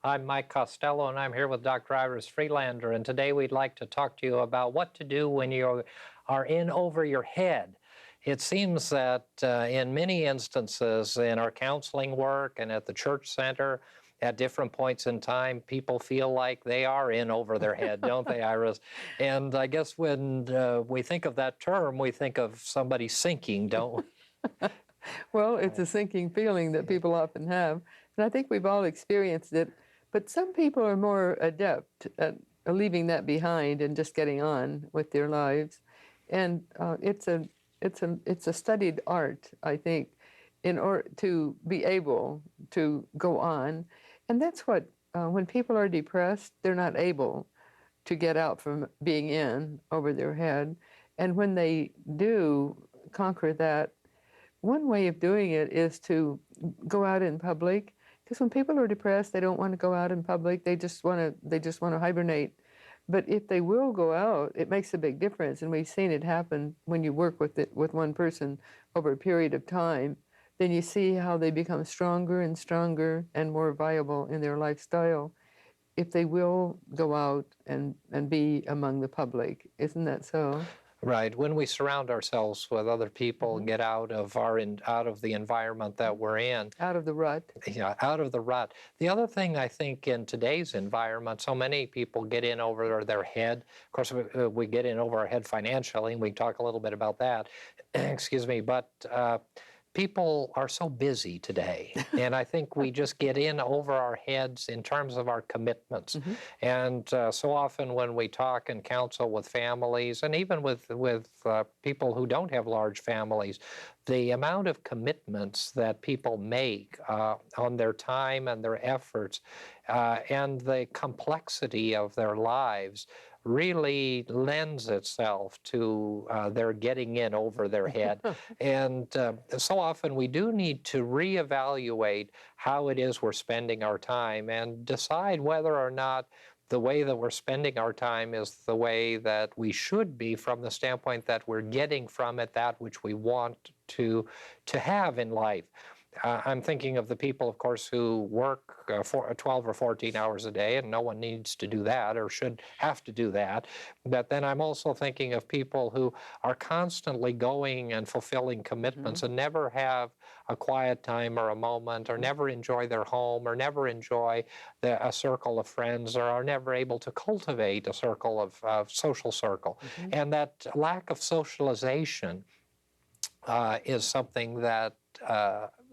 I'm Mike Costello, and I'm here with Dr. Iris Freelander. And today we'd like to talk to you about what to do when you are in over your head. It seems that in many instances in our counseling work and at the church center, at different points in time, people feel like they are in over their head, don't they, Iris? And I guess when we think of that term, we think of somebody sinking, don't we? Well, it's a sinking feeling that people often have, and I think we've all experienced it. But some people are more adept at leaving that behind and just getting on with their lives, and it's a studied art, I think, in order to be able to go on, and that's what when people are depressed, they're not able to get out from being in over their head, and when they do conquer that. One way of doing it is to go out in public, because when people are depressed, they don't want to go out in public. They just want to hibernate. But if they will go out, it makes a big difference, and we've seen it happen when you work with one person over a period of time. Then you see how they become stronger and stronger and more viable in their lifestyle if they will go out and be among the public. Isn't that so? Right. When we surround ourselves with other people, get out of out of the environment that we're in, Out of the rut. yeah, out of the rut. The other thing I think in today's environment, so many people get in over their head. Of course, we get in over our head financially, and we can talk a little bit about that. Excuse me, but people are so busy today, and I think we just get in over our heads in terms of our commitments. And so often when we talk and counsel with families, and even with people who don't have large families, the amount of commitments that people make on their time and their efforts and the complexity of their lives really lends itself to their getting in over their head. And so often we do need to reevaluate how it is we're spending our time and decide whether or not the way that we're spending our time is the way that we should be from the standpoint that we're getting from it that which we want to have in life. I'm thinking of the people, of course, who work 12 or 14 hours a day, and no one needs to do that or should have to do that. But then I'm also thinking of people who are constantly going and fulfilling commitments and never have a quiet time or a moment, or never enjoy their home, or never enjoy a circle of friends, or are never able to cultivate a circle of social circle. And that lack of socialization is something that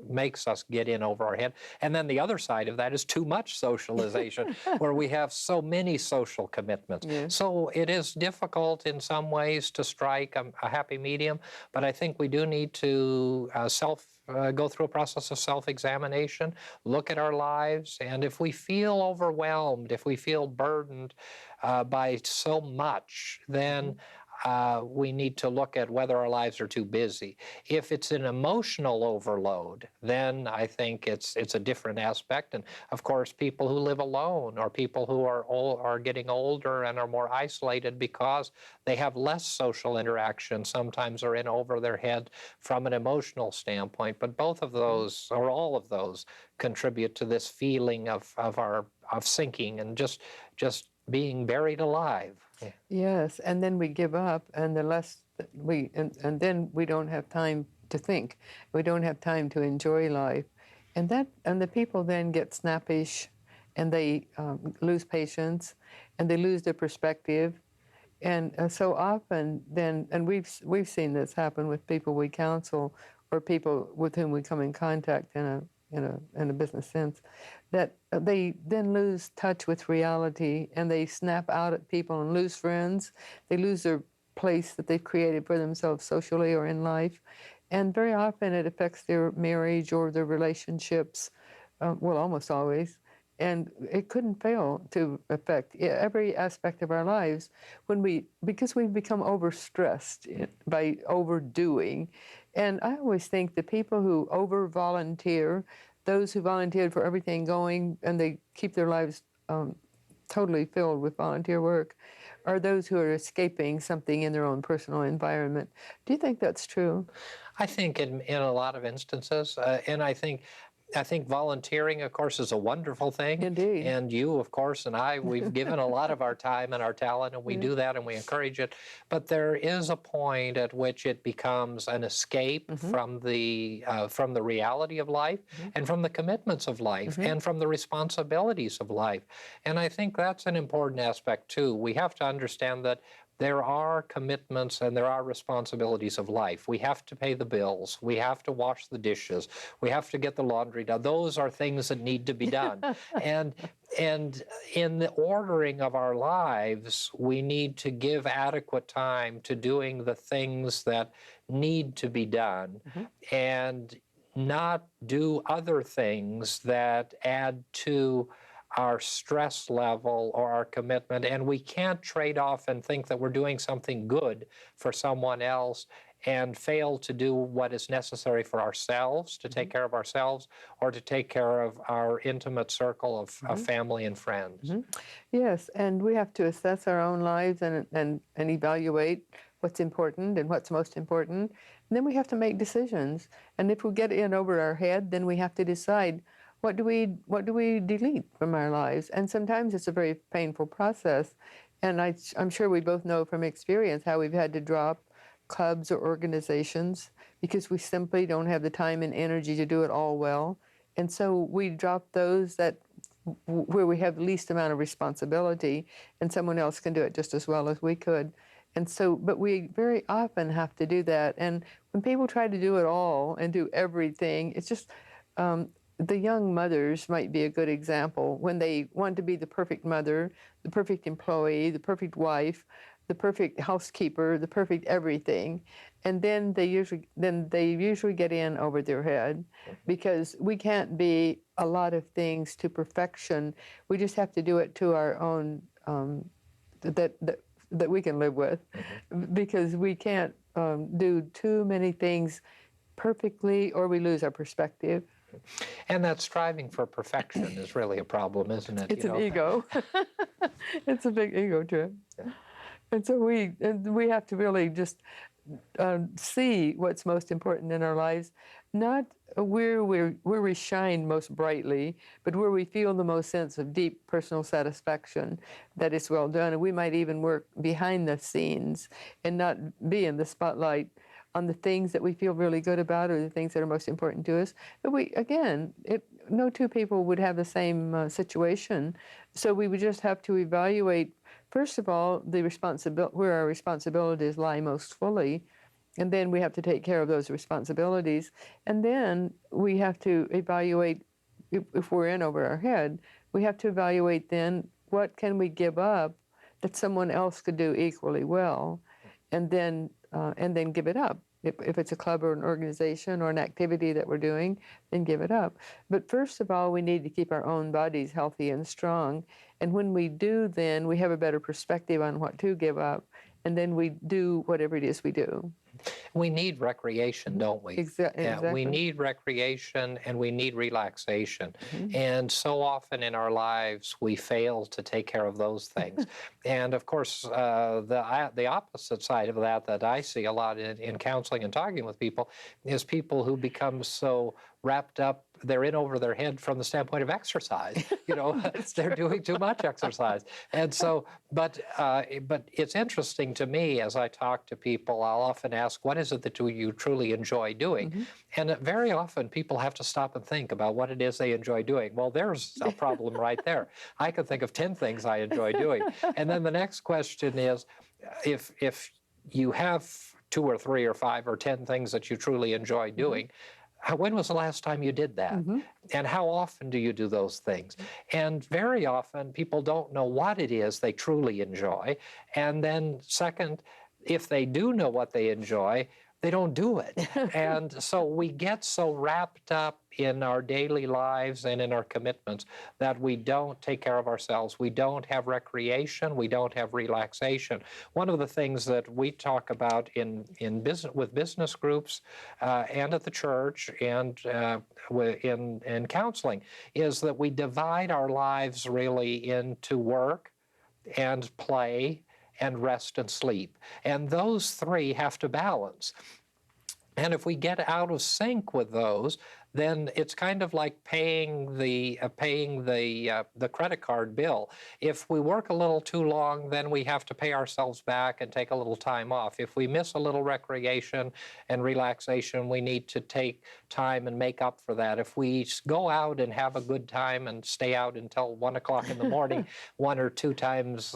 makes us get in over our head. And then the other side of that is too much socialization, where we have so many social commitments. Yes. So it is difficult in some ways to strike a happy medium, but I think we do need to go through a process of self-examination, look at our lives, and if we feel overwhelmed, if we feel burdened by so much, then we need to look at whether our lives are too busy. If it's an emotional overload, then I think it's a different aspect. And of course, people who live alone, or people who are getting older and are more isolated because they have less social interaction, sometimes are in over their head from an emotional standpoint. But both of those, or all of those, contribute to this feeling of sinking and just being buried alive. Yes, and then we give up, and the less and then we don't have time to think. We don't have time to enjoy life, and the people then get snappish, and they lose patience, and they lose their perspective, and so often then, and we've seen this happen with people we counsel or people with whom we come in contact in a business sense, that they then lose touch with reality, and they snap out at people and lose friends. They lose their place that they've created for themselves socially or in life. And very often it affects their marriage or their relationships, well, almost always. And it couldn't fail to affect every aspect of our lives because we've become overstressed by overdoing. And I always think the people who over-volunteer, those who volunteered for everything going, and they keep their lives totally filled with volunteer work, are those who are escaping something in their own personal environment. Do you think that's true? I think in a lot of instances, and I think I think volunteering, of course, is a wonderful thing. Indeed. And you, of course, and I, we've given a lot of our time and our talent, and we Yeah. do that and we encourage it. But there is a point at which it becomes an escape from the reality of life and from the commitments of life and from the responsibilities of life. And I think that's an important aspect too. We have to understand that there are commitments and there are responsibilities of life. We have to pay the bills. We have to wash the dishes. We have to get the laundry done. Those are things that need to be done. and in the ordering of our lives, we need to give adequate time to doing the things that need to be done and not do other things that add to our stress level or our commitment. And we can't trade off and think that we're doing something good for someone else and fail to do what is necessary for ourselves, to take care of ourselves, or to take care of our intimate circle of family and friends. Yes, and we have to assess our own lives and evaluate what's important and what's most important. And then we have to make decisions. And if we get in over our head, then we have to decide, what do we delete from our lives? And sometimes it's a very painful process. And I'm sure we both know from experience how we've had to drop clubs or organizations because we simply don't have the time and energy to do it all well. And so we drop those where we have the least amount of responsibility, and someone else can do it just as well as we could. And so, but we very often have to do that. And when people try to do it all and do everything, it's just, the young mothers might be a good example. When they want to be the perfect mother, the perfect employee, the perfect wife, the perfect housekeeper, the perfect everything, and then they usually get in over their head, because we can't be a lot of things to perfection. We just have to do it to our own that we can live with, because we can't do too many things perfectly, or we lose our perspective. And that striving for perfection is really a problem, isn't it? It's an ego. It's a big ego trip. Yeah. And so we have to really just see what's most important in our lives, not where we shine most brightly, but where we feel the most sense of deep personal satisfaction that it's well done. And we might even work behind the scenes and not be in the spotlight on the things that we feel really good about or the things that are most important to us. But no two people would have the same situation. So we would just have to evaluate, first of all, where our responsibilities lie most fully. And then we have to take care of those responsibilities. And then we have to evaluate, if we're in over our head, we have to evaluate then what can we give up that someone else could do equally well, and then give it up. If it's a club or an organization or an activity that we're doing, then give it up. But first of all, we need to keep our own bodies healthy and strong. And when we do, then we have a better perspective on what to give up. And then we do whatever it is we do. We need recreation, don't we? Exactly. Yeah, we need recreation and we need relaxation. And so often in our lives, we fail to take care of those things. And of course, the opposite side of that I see a lot in counseling and talking with people is people who become so wrapped up, they're in over their head from the standpoint of exercise. They're doing too much exercise. And so, but it's interesting to me as I talk to people, I'll often ask, what is it that you truly enjoy doing? And very often people have to stop and think about what it is they enjoy doing. Well, there's a problem right there. I could think of 10 things I enjoy doing. And then the next question is, if you have 2 or 3 or 5 or 10 things that you truly enjoy doing, when was the last time you did that? And how often do you do those things? And very often people don't know what it is they truly enjoy. And then second, if they do know what they enjoy, they don't do it. And so we get so wrapped up in our daily lives and in our commitments that we don't take care of ourselves. We don't have recreation. We don't have relaxation. One of the things that we talk about in business, with business groups and at the church and in counseling is that we divide our lives really into work and play and rest and sleep. And those three have to balance. And if we get out of sync with those, then it's kind of like paying the credit card bill. If we work a little too long, then we have to pay ourselves back and take a little time off. If we miss a little recreation and relaxation, we need to take time and make up for that. If we go out and have a good time and stay out until 1 o'clock in the morning, one or two times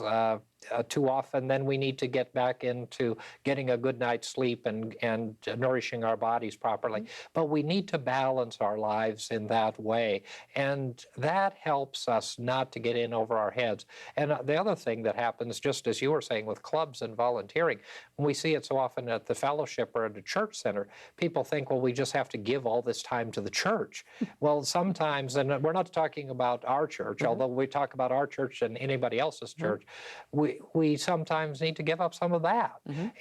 too often, then we need to get back into getting a good night's sleep and nourishing our bodies properly. But we need to balance our lives in that way. And that helps us not to get in over our heads. And the other thing that happens, just as you were saying with clubs and volunteering, when we see it so often at the fellowship or at a church center, people think, well, we just have to give all this time to the church. Well, sometimes, and we're not talking about our church, although we talk about our church and anybody else's church, we sometimes need to give up some of that.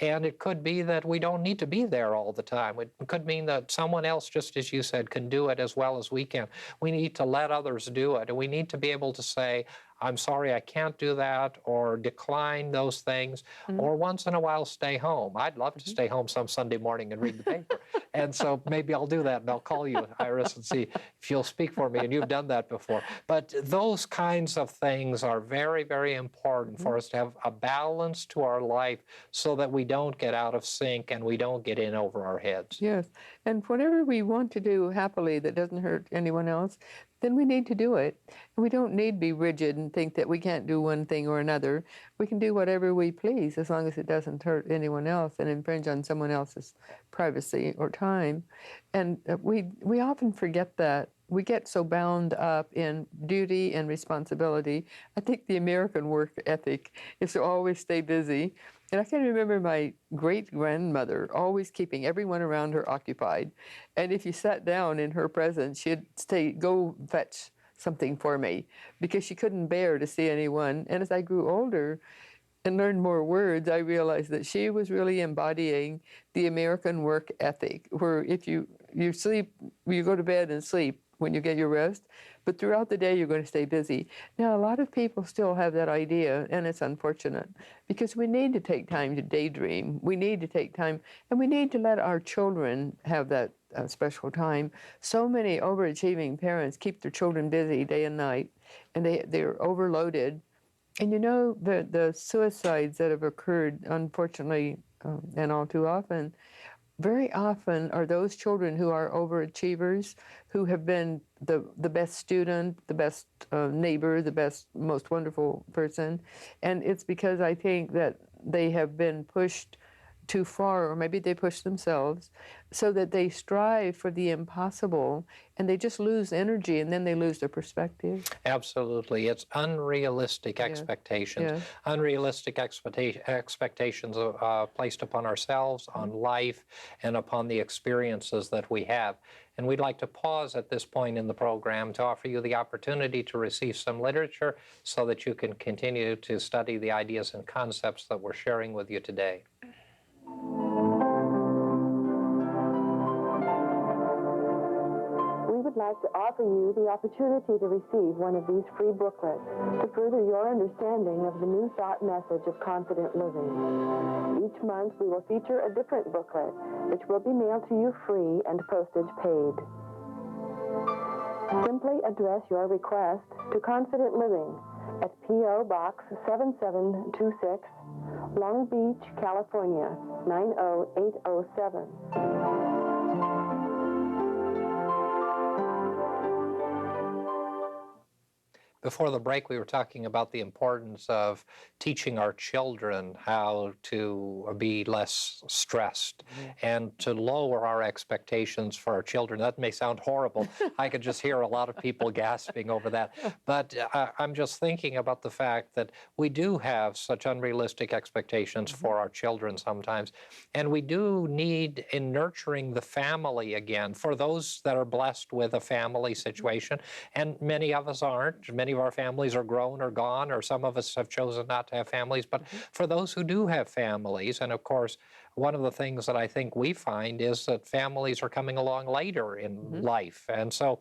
And it could be that we don't need to be there all the time. It could mean that someone else, just as you said, can do it as well as we can. We need to let others do it. And we need to be able to say, I'm sorry, I can't do that, or decline those things, or once in a while stay home. I'd love to stay home some Sunday morning and read the paper. And so maybe I'll do that, and I'll call you, Iris, and see if you'll speak for me, and you've done that before. But those kinds of things are very, very important for us to have a balance to our life so that we don't get out of sync and we don't get in over our heads. Yes, and whatever we want to do happily that doesn't hurt anyone else, then we need to do it. And we don't need to be rigid and think that we can't do one thing or another. We can do whatever we please as long as it doesn't hurt anyone else and infringe on someone else's privacy or time. And we often forget that. We get so bound up in duty and responsibility. I think the American work ethic is to always stay busy. And I can remember my great-grandmother always keeping everyone around her occupied. And if you sat down in her presence, she'd say, go fetch something for me, because she couldn't bear to see anyone. And as I grew older and learned more words, I realized that she was really embodying the American work ethic, where if you sleep, you go to bed and sleep when you get your rest, but throughout the day you're going to stay busy. Now, a lot of people still have that idea, and it's unfortunate, because we need to take time to daydream. We need to take time, and we need to let our children have that special time. So many overachieving parents keep their children busy day and night, and they're overloaded. And you know, the suicides that have occurred, unfortunately, and all too often, very often are those children who are overachievers, who have been the best student, the best neighbor, the best, most wonderful person. And it's because I think that they have been pushed too far, or maybe they push themselves, so that they strive for the impossible, and they just lose energy, and then they lose their perspective. Absolutely. It's unrealistic expectations. Yes. Unrealistic expectations placed upon ourselves, on life, and upon the experiences that we have. And we'd like to pause at this point in the program to offer you the opportunity to receive some literature so that you can continue to study the ideas and concepts that we're sharing with you today. We would like to offer you the opportunity to receive one of these free booklets to further your understanding of the new thought message of confident living. Each month we will feature a different booklet, which will be mailed to you free and postage paid. Simply address your request to Confident Living at P.O. Box 7726, Long Beach, California, 90807. Before the break, we were talking about the importance of teaching our children how to be less stressed and to lower our expectations for our children. That may sound horrible. I could just hear a lot of people gasping over that. But I'm just thinking about the fact that we do have such unrealistic expectations for our children sometimes. And we do need, in nurturing the family again, for those that are blessed with a family situation, and many of us aren't. Many of our families are grown or gone, or some of us have chosen not to have families. But for those who do have families, and of course, one of the things that I think we find is that families are coming along later in life. And so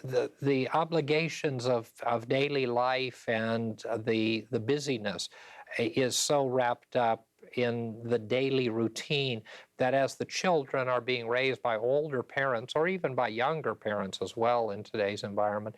the obligations of daily life and the busyness is so wrapped up in the daily routine, that as the children are being raised by older parents or even by younger parents as well in today's environment,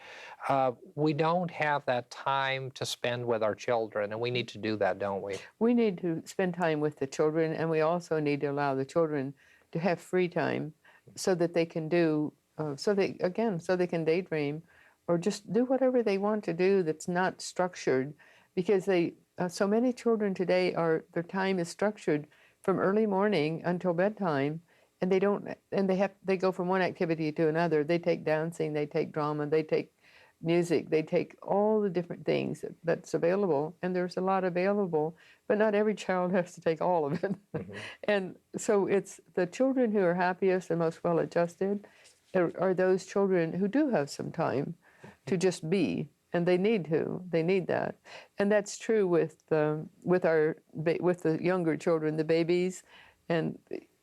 we don't have that time to spend with our children, and we need to do that, don't we? We need to spend time with the children, and we also need to allow the children to have free time so that they can do, so they can daydream or just do whatever they want to do that's not structured, because so many children today their time is structured from early morning until bedtime, and they go from one activity to another. They take dancing, they take drama, they take music, they take all the different things that's available, and there's a lot available, but not every child has to take all of it. Mm-hmm. And so it's the children who are happiest and most well adjusted are those children who do have some time to just be, and they need that. And that's true with the younger children, the babies, and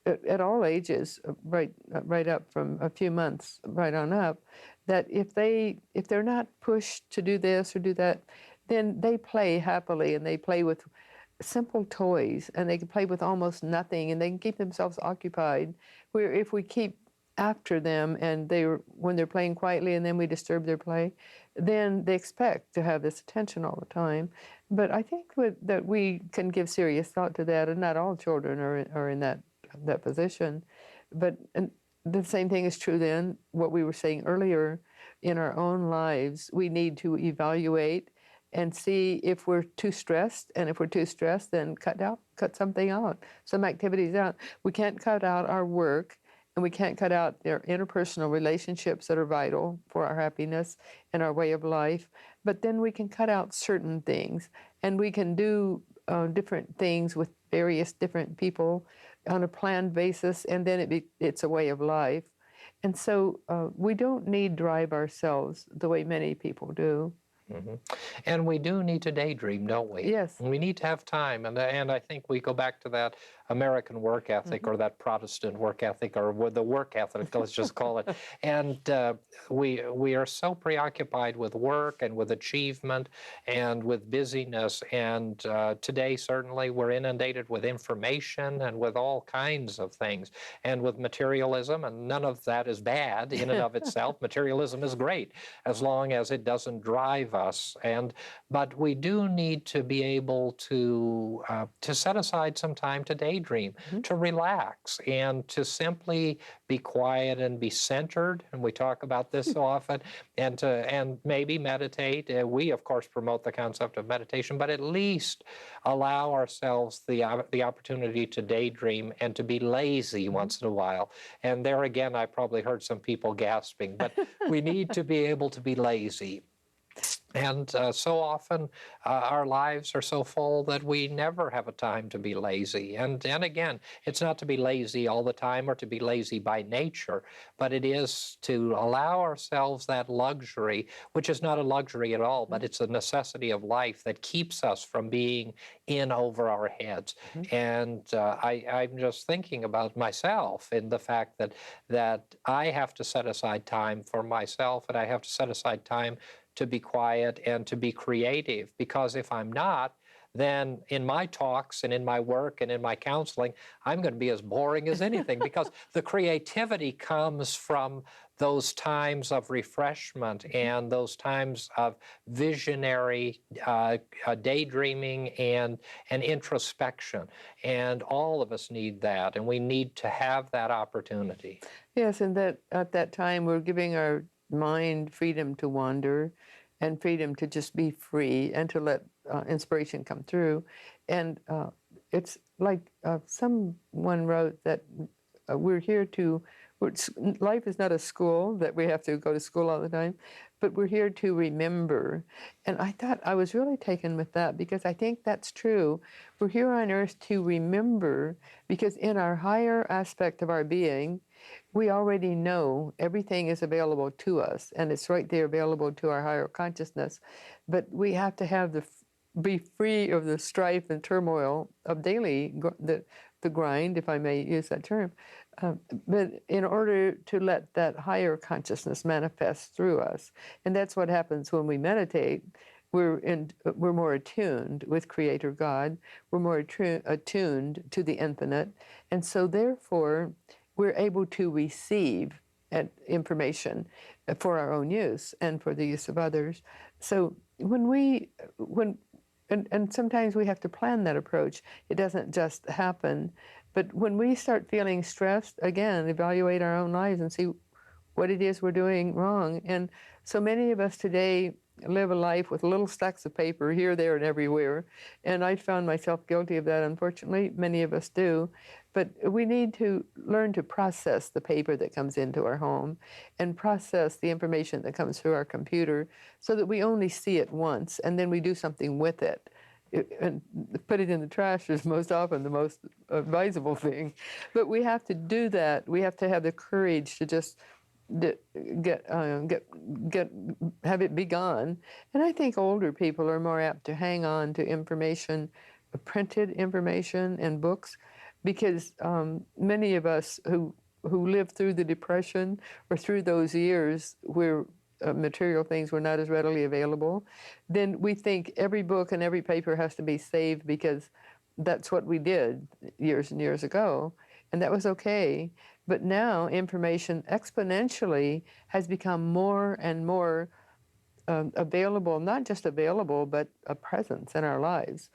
at all ages, right up from a few months right on up, that if they're not pushed to do this or do that, then they play happily, and they play with simple toys, and they can play with almost nothing, and they can keep themselves occupied. Where if we keep after them and when they're playing quietly and then we disturb their play, then they expect to have this attention all the time. But I think that we can give serious thought to that, and not all children are in that position. But the same thing is true then, what we were saying earlier, in our own lives, we need to evaluate and see if we're too stressed, and if we're too stressed, then cut something out, some activities out. We can't cut out our work, and we can't cut out their interpersonal relationships that are vital for our happiness and our way of life, but then we can cut out certain things, and we can do different things with various different people on a planned basis, and then it's a way of life. And so we don't need drive ourselves the way many people do. Mm-hmm. And we do need to daydream, don't we? Yes. We need to have time, and I think we go back to that American work ethic, mm-hmm. or that Protestant work ethic, or the work ethic, let's just call it. And we are so preoccupied with work and with achievement and with busyness. And today, certainly, we're inundated with information and with all kinds of things, and with materialism. And none of that is bad in and of itself. Materialism is great as long as it doesn't drive us. But we do need to be able to set aside some time to daydream, mm-hmm. to relax, and to simply be quiet and be centered. And we talk about this so often, and maybe meditate. We, of course, promote the concept of meditation, but at least allow ourselves the opportunity to daydream and to be lazy, mm-hmm. once in a while. And there again, I probably heard some people gasping, but we need to be able to be lazy. And so often our lives are so full that we never have a time to be lazy. And again, it's not to be lazy all the time or to be lazy by nature, but it is to allow ourselves that luxury, which is not a luxury at all, but it's a necessity of life that keeps us from being in over our heads. Mm-hmm. And I'm just thinking about myself in the fact that I have to set aside time for myself, and I have to set aside time to be quiet and to be creative, because if I'm not, then in my talks and in my work and in my counseling, I'm going to be as boring as anything, because the creativity comes from those times of refreshment and those times of visionary daydreaming and introspection. And all of us need that, and we need to have that opportunity. Yes, and that at that time we're giving our mind freedom to wander and freedom to just be free and to let inspiration come through. And it's like someone wrote that life is not a school that we have to go to school all the time, but we're here to remember. And I thought I was really taken with that, because I think that's true. We're here on earth to remember, because in our higher aspect of our being, we already know everything is available to us, and it's right there available to our higher consciousness. But we have to be free of the strife and turmoil of daily, the grind, if I may use that term. But in order to let that higher consciousness manifest through us. And that's what happens when we meditate. we're more attuned with Creator God. We're more attuned to the infinite, and so therefore we're able to receive information for our own use and for the use of others. So and sometimes we have to plan that approach. It doesn't just happen. But when we start feeling stressed, again, evaluate our own lives and see what it is we're doing wrong. And so many of us today live a life with little stacks of paper here, there, and everywhere. And I found myself guilty of that, unfortunately. Many of us do. But we need to learn to process the paper that comes into our home and process the information that comes through our computer so that we only see it once and then we do something with it. And put it in the trash is most often the most advisable thing. But we have to do that. We have to have the courage to just have it be gone. And I think older people are more apt to hang on to information, printed information and books, because many of us who lived through the Depression or through those years where material things were not as readily available, then we think every book and every paper has to be saved because that's what we did years and years ago, and that was okay. But now information exponentially has become more and more available, not just available, but a presence in our lives,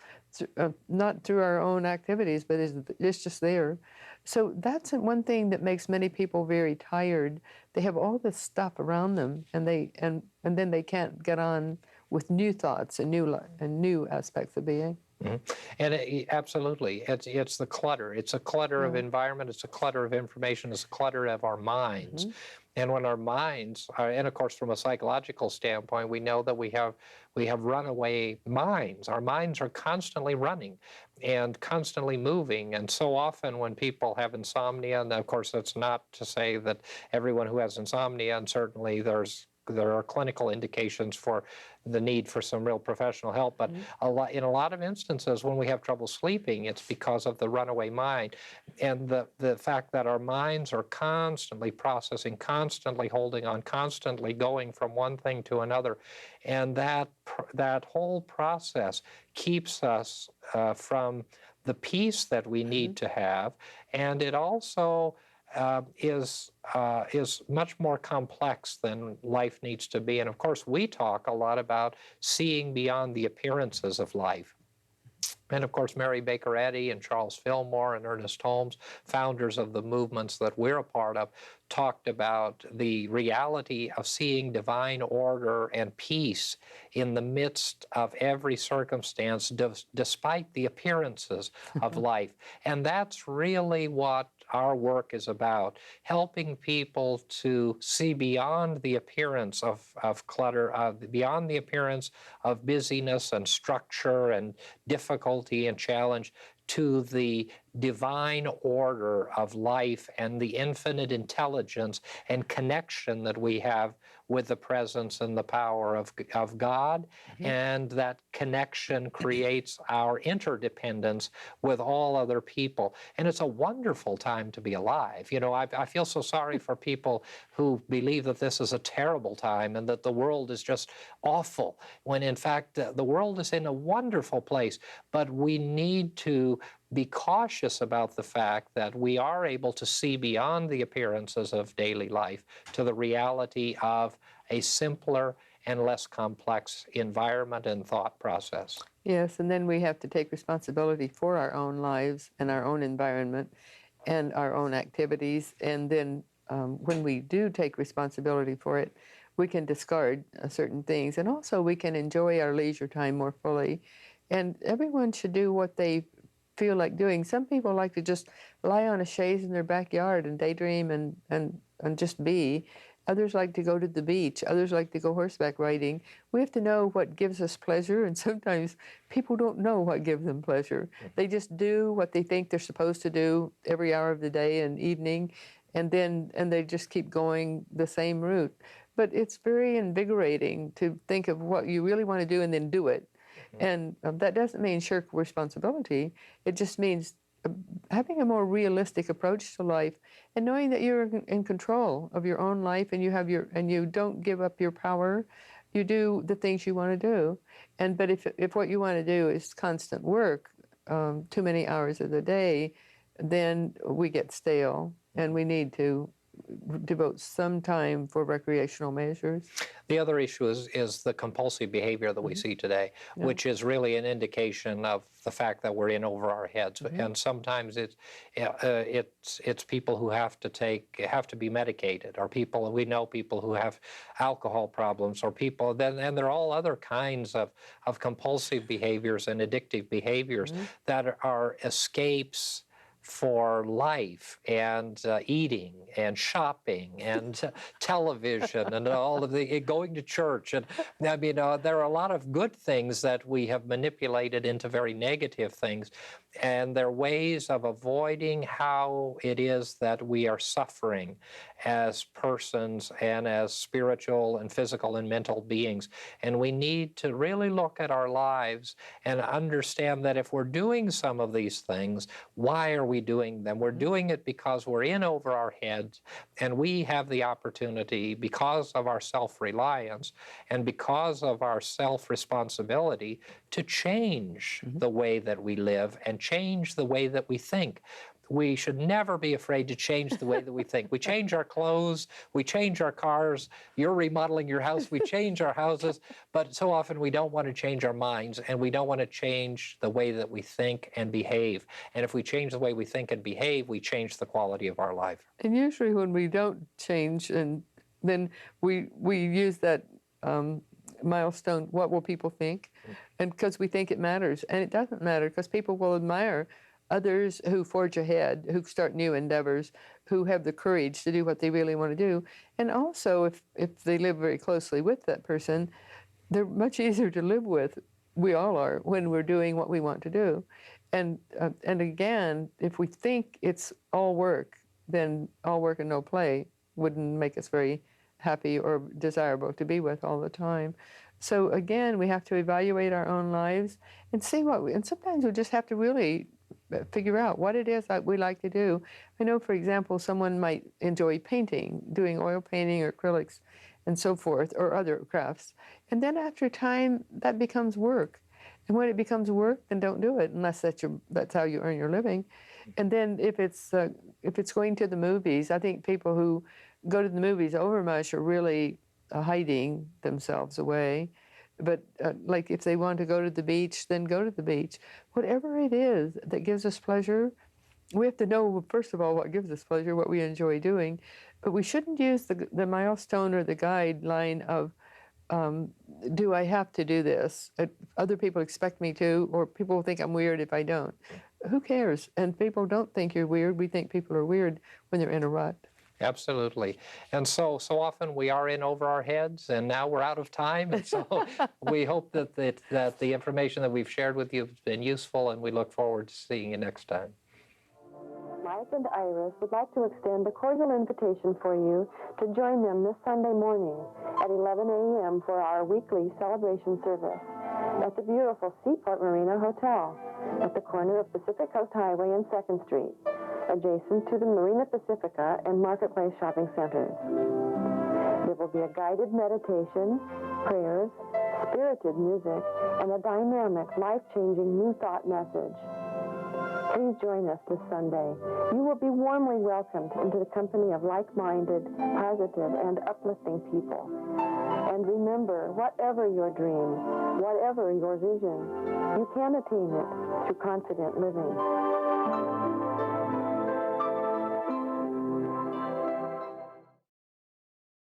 not through our own activities, but it's just there. So that's one thing that makes many people very tired. They have all this stuff around them, and then they can't get on with new thoughts and new aspects of being. Mm-hmm. And absolutely, it's the clutter. It's a clutter of environment. It's a clutter of information. It's a clutter of our minds. Mm-hmm. And when our minds are, and of course, from a psychological standpoint, we know that we have runaway minds. Our minds are constantly running and constantly moving. And so often when people have insomnia, and of course, that's not to say that everyone who has insomnia, and certainly there are clinical indications for the need for some real professional help, but in a lot of instances when we have trouble sleeping, it's because of the runaway mind and the fact that our minds are constantly processing, constantly holding on, constantly going from one thing to another, and that whole process keeps us from the peace that we need to have, and it also is much more complex than life needs to be. And of course, we talk a lot about seeing beyond the appearances of life. And of course, Mary Baker Eddy and Charles Fillmore and Ernest Holmes, founders of the movements that we're a part of, talked about the reality of seeing divine order and peace in the midst of every circumstance, despite the appearances of life. And that's really what our work is about, helping people to see beyond the appearance of clutter, beyond the appearance of busyness and structure and difficulty and challenge, to the divine order of life and the infinite intelligence and connection that we have with the presence and the power of God. Mm-hmm. And that connection creates our interdependence with all other people. And it's a wonderful time to be alive. You know, I feel so sorry for people who believe that this is a terrible time and that the world is just awful, when in fact the world is in a wonderful place. But we need to be cautious about the fact that we are able to see beyond the appearances of daily life to the reality of a simpler and less complex environment and thought process. Yes, and then we have to take responsibility for our own lives and our own environment and our own activities. And then when we do take responsibility for it, we can discard certain things. And also we can enjoy our leisure time more fully. And everyone should do what they feel like doing. Some people like to just lie on a chaise in their backyard and daydream and just be. Others like to go to the beach. Others like to go horseback riding. We have to know what gives us pleasure, and sometimes people don't know what gives them pleasure. They just do what they think they're supposed to do every hour of the day and evening, and they just keep going the same route. But it's very invigorating to think of what you really want to do and then do it. And that doesn't mean shirk responsibility. It just means having a more realistic approach to life and knowing that you're in control of your own life and you don't give up your power you do the things you want to do. But if what you want to do is constant work, too many hours of the day, then we get stale, and we need to devote some time for recreational measures. The other issue is the compulsive behavior that we see today, which is really an indication of the fact that we're in over our heads. And sometimes it's people who have to be medicated, or people, we know people who have alcohol problems, or people, and there are all other kinds of compulsive behaviors and addictive behaviors that are escapes for life, and eating and shopping and television and all of the going to church. And I mean, there are a lot of good things that we have manipulated into very negative things. And there are ways of avoiding how it is that we are suffering as persons and as spiritual and physical and mental beings. And we need to really look at our lives and understand that if we're doing some of these things, why are we doing them? We're doing it because we're in over our heads, and we have the opportunity, because of our self-reliance and because of our self-responsibility, to change the way that we live and change the way that we think. We should never be afraid to change the way that we think. We change our clothes, we change our cars, you're remodeling your house, we change our houses, but so often we don't want to change our minds, and we don't want to change the way that we think and behave. And if we change the way we think and behave, we change the quality of our life. And usually when we don't change, and then we use that milestone, what will people think? And because we think it matters. And it doesn't matter, because people will admire others who forge ahead, who start new endeavors, who have the courage to do what they really want to do. And also, if they live very closely with that person, they're much easier to live with. We all are, when we're doing what we want to do. And again, if we think it's all work, then all work and no play wouldn't make us very happy or desirable to be with all the time. So again, we have to evaluate our own lives and see and sometimes we just have to really figure out what it is that we like to do. I know, for example, someone might enjoy painting, doing oil painting or acrylics and so forth, or other crafts. And then after a time, that becomes work. And when it becomes work, then don't do it, unless that's how you earn your living. And then if it's going to the movies, I think people who go to the movies overmuch are really hiding themselves away. But like if they want to go to the beach, then go to the beach. Whatever it is that gives us pleasure, we have to know, first of all, what gives us pleasure, what we enjoy doing. But we shouldn't use the milestone or the guideline of, do I have to do this? Other people expect me to, or people will think I'm weird if I don't. Who cares? And people don't think you're weird. We think people are weird when they're in a rut. Absolutely. And so often we are in over our heads, and now we're out of time. And so we hope that the information that we've shared with you has been useful, and we look forward to seeing you next time. Mike and Iris would like to extend a cordial invitation for you to join them this Sunday morning at 11 a.m. for our weekly celebration service at the beautiful Seaport Marina Hotel at the corner of Pacific Coast Highway and 2nd Street, adjacent to the Marina Pacifica and Marketplace shopping centers. There will be a guided meditation, prayers, spirited music, and a dynamic, life-changing New Thought message. Please join us this Sunday. You will be warmly welcomed into the company of like-minded, positive, and uplifting people. And remember, whatever your dream, whatever your vision, you can attain it through confident living.